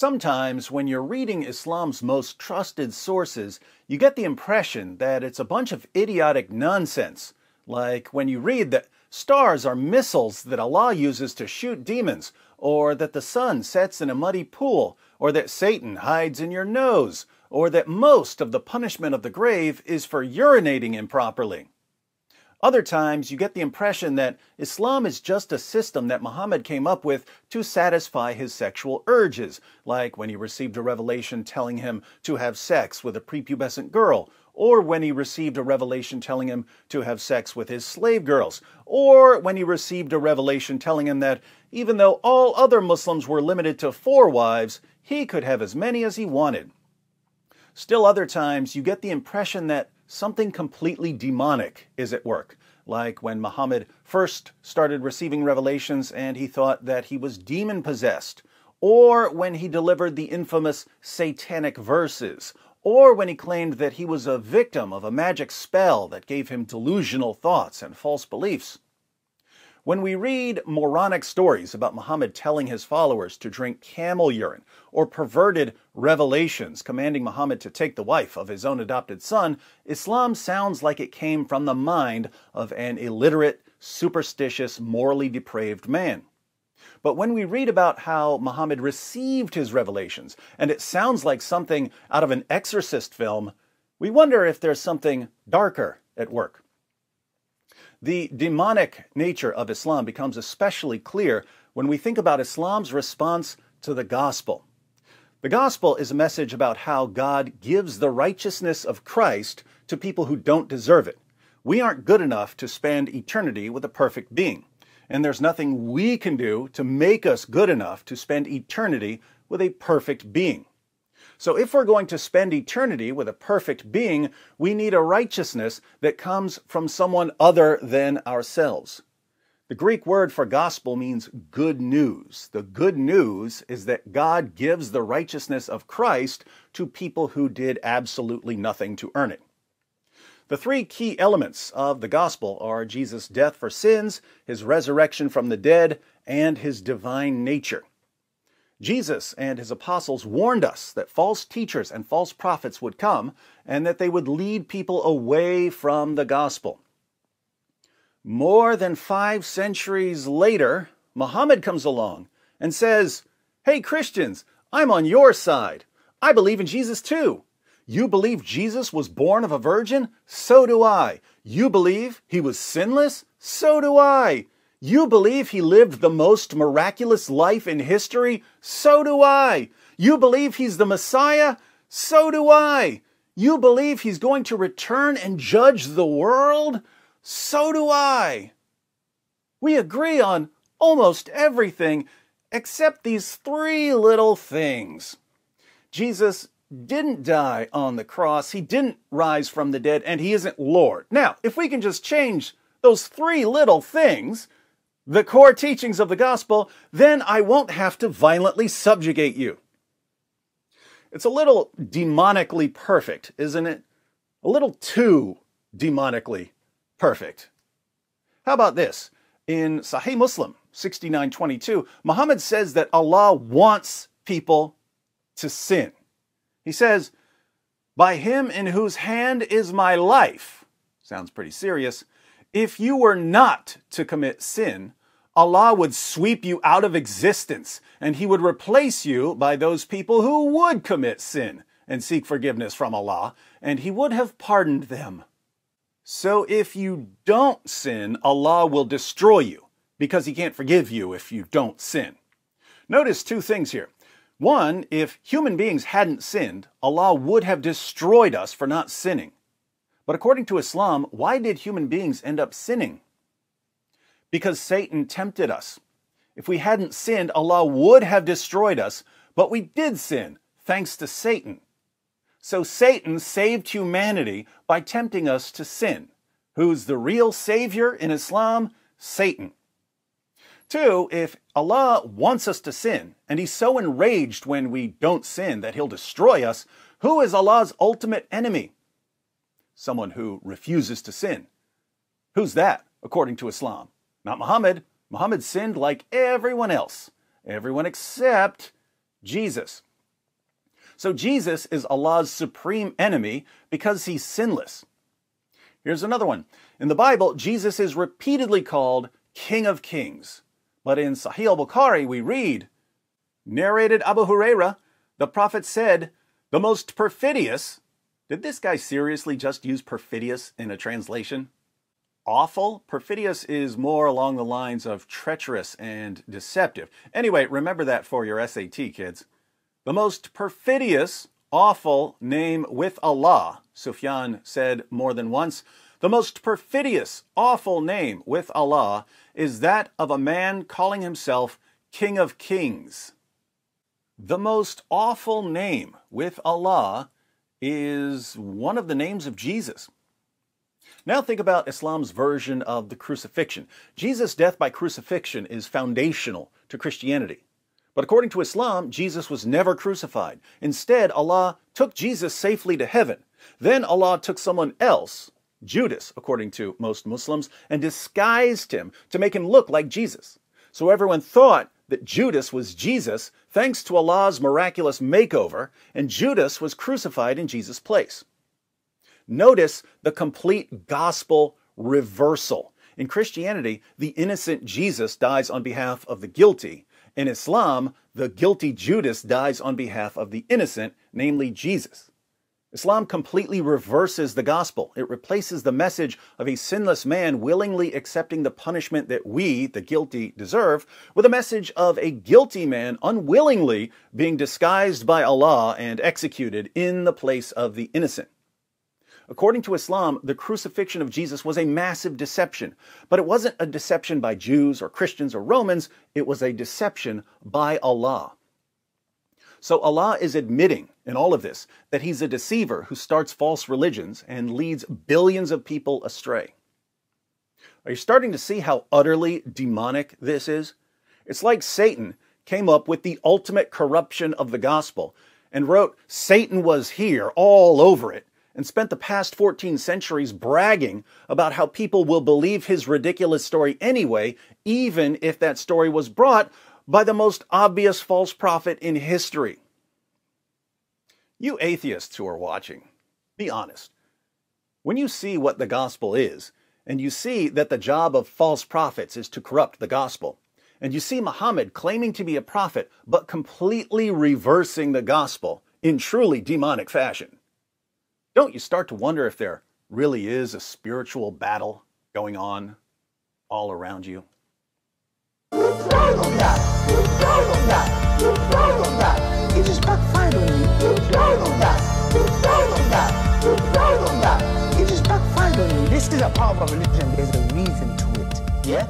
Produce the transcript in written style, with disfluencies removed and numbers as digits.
Sometimes, when you're reading Islam's most trusted sources, you get the impression that it's a bunch of idiotic nonsense. Like when you read that stars are missiles that Allah uses to shoot demons, or that the sun sets in a muddy pool, or that Satan hides in your nose, or that most of the punishment of the grave is for urinating improperly. Other times, you get the impression that Islam is just a system that Muhammad came up with to satisfy his sexual urges, like when he received a revelation telling him to have sex with a prepubescent girl, or when he received a revelation telling him to have sex with his slave girls, or when he received a revelation telling him that even though all other Muslims were limited to 4 wives, he could have as many as he wanted. Still other times, you get the impression that something completely demonic is at work, like when Muhammad first started receiving revelations and he thought that he was demon-possessed, or when he delivered the infamous satanic verses, or when he claimed that he was a victim of a magic spell that gave him delusional thoughts and false beliefs. When we read moronic stories about Muhammad telling his followers to drink camel urine, or perverted revelations commanding Muhammad to take the wife of his own adopted son, Islam sounds like it came from the mind of an illiterate, superstitious, morally depraved man. But when we read about how Muhammad received his revelations, and it sounds like something out of an exorcist film, we wonder if there's something darker at work. The demonic nature of Islam becomes especially clear when we think about Islam's response to the gospel. The gospel is a message about how God gives the righteousness of Christ to people who don't deserve it. We aren't good enough to spend eternity with a perfect being, and there's nothing we can do to make us good enough to spend eternity with a perfect being. So if we're going to spend eternity with a perfect being, we need a righteousness that comes from someone other than ourselves. The Greek word for gospel means good news. The good news is that God gives the righteousness of Christ to people who did absolutely nothing to earn it. The 3 key elements of the gospel are Jesus' death for sins, his resurrection from the dead, and his divine nature. Jesus and his apostles warned us that false teachers and false prophets would come and that they would lead people away from the gospel. More than 5 centuries later, Muhammad comes along and says, "Hey Christians, I'm on your side. I believe in Jesus too. You believe Jesus was born of a virgin? So do I. You believe he was sinless? So do I. You believe he lived the most miraculous life in history? So do I. You believe he's the Messiah? So do I. You believe he's going to return and judge the world? So do I." We agree on almost everything except these 3 little things. Jesus didn't die on the cross, he didn't rise from the dead, and he isn't Lord. Now, if we can just change those 3 little things, the core teachings of the gospel, then I won't have to violently subjugate you. It's a little demonically perfect, isn't it? A little too demonically perfect. How about this? In Sahih Muslim 69:22, Muhammad says that Allah wants people to sin. He says, "By him in whose hand is my life," sounds pretty serious, "if you were not to commit sin, Allah would sweep you out of existence, and he would replace you by those people who would commit sin and seek forgiveness from Allah, and he would have pardoned them." So if you don't sin, Allah will destroy you, because he can't forgive you if you don't sin. Notice 2 things here. One, if human beings hadn't sinned, Allah would have destroyed us for not sinning. But according to Islam, why did human beings end up sinning? Because Satan tempted us. If we hadn't sinned, Allah would have destroyed us, but we did sin, thanks to Satan. So Satan saved humanity by tempting us to sin. Who's the real savior in Islam? Satan. 2, if Allah wants us to sin, and he's so enraged when we don't sin that he'll destroy us, who is Allah's ultimate enemy? Someone who refuses to sin. Who's that, according to Islam? Not Muhammad. Muhammad sinned like everyone else. Everyone except Jesus. So Jesus is Allah's supreme enemy because he's sinless. Here's another one. In the Bible, Jesus is repeatedly called King of Kings. But in Sahih al-Bukhari, we read, narrated Abu Huraira, the Prophet said, the most perfidious. Did this guy seriously just use perfidious in a translation? Awful? Perfidious is more along the lines of treacherous and deceptive. Anyway, remember that for your SAT, kids. The most perfidious, awful name with Allah, Sufyan said more than once. The most perfidious, awful name with Allah is that of a man calling himself King of Kings. The most awful name with Allah is one of the names of Jesus. Now think about Islam's version of the crucifixion. Jesus' death by crucifixion is foundational to Christianity. But according to Islam, Jesus was never crucified. Instead, Allah took Jesus safely to heaven. Then Allah took someone else, Judas, according to most Muslims, and disguised him to make him look like Jesus. So everyone thought that Judas was Jesus thanks to Allah's miraculous makeover, and Judas was crucified in Jesus' place. Notice the complete gospel reversal. In Christianity, the innocent Jesus dies on behalf of the guilty. In Islam, the guilty Judas dies on behalf of the innocent, namely Jesus. Islam completely reverses the gospel. It replaces the message of a sinless man willingly accepting the punishment that we, the guilty, deserve, with a message of a guilty man unwillingly being disguised by Allah and executed in the place of the innocent. According to Islam, the crucifixion of Jesus was a massive deception, but it wasn't a deception by Jews or Christians or Romans, it was a deception by Allah. So Allah is admitting in all of this that he's a deceiver who starts false religions and leads billions of people astray. Are you starting to see how utterly demonic this is? It's like Satan came up with the ultimate corruption of the gospel and wrote Satan was here all over it, and spent the past 14 centuries bragging about how people will believe his ridiculous story anyway, even if that story was brought by the most obvious false prophet in history. You atheists who are watching, be honest. When you see what the gospel is, and you see that the job of false prophets is to corrupt the gospel, and you see Muhammad claiming to be a prophet, but completely reversing the gospel in truly demonic fashion, don't you start to wonder if there really is a spiritual battle going on all around you? It just backfired on me. It just backfired on me. This is a part of a religion. There's a reason to it. Yeah?